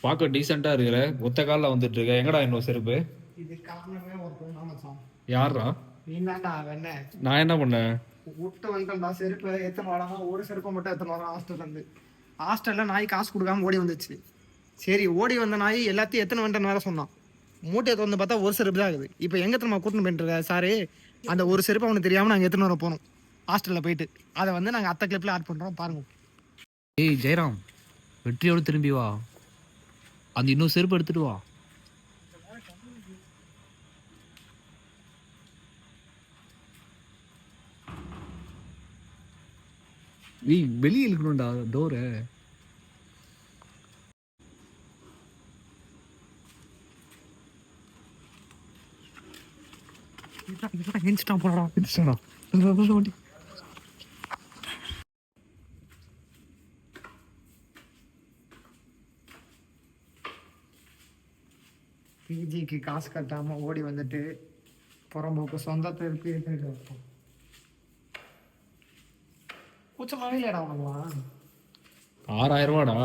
பார்க்க டீசெண்டா இருக்கிற, ஒத்த கால்ல வந்துட்டு இருக்க. எங்கடா இன்னொரு செருப்பு? இது காரணமே ஒருத்தன் தான் மச்சான். யார்ரா? நீ தான்டா வெண்ண. நான் என்ன பண்ணேன்? விட்டு வந்துட்டா செருப்பு எத்தனை வராங்க, ஒரு செருப்பை மட்டும் எத்தனை வரோம் ஹாஸ்டல்ல இருந்து. ஹாஸ்டல்ல நாய் காசு கொடுக்காம ஓடி வந்துச்சு. சரி ஓடி வந்த நாய் எல்லாத்தையும் எத்தனை வந்துட்டேன்னு வேற சொன்னான். மூட்டையை திறந்து பார்த்தா ஒரு செருப்பு தான் ஆகுது. இப்போ எங்க திரும்ப கூட்டின்னு போயிட்டு இருக்க சாரு, அந்த ஒரு செருப்பு அவனுக்கு தெரியாம நாங்கள் எத்தனை வர போனோம் ஹாஸ்டல்ல போயிட்டு. அதை வந்து நாங்கள் அத்தை கிளிப்ல ஆட் பண்றோம் பாருங்க. ஏய் ஜெயராம், வெற்றியோடு திரும்பி வா. அந்த இன்னொரு செருப்பு எடுத்துட்டு வா. ஏய் வெளியே இழுக்கணும்டா டோரை. பிஜிக்கு காசு கட்டாம ஓடி வந்துட்டு புறம்போக்கு சொந்தத்தை இருக்கு எடுத்துட்டு வைப்போம். கூச்சமாவே இல்லைடா உனக்குலாம். 6000 ரூபாடா.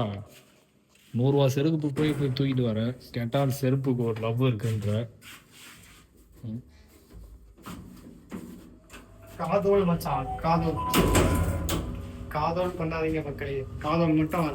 100 ரூபா செருப்பு போய் தூக்கிட்டு வர. கேட்டால் செருப்புக்கு ஒரு லவ் இருக்குன்ற. காதோல் மச்சான், காதோல். காதோல் பண்ணாதீங்க மக்களே, காதோல் மட்டும்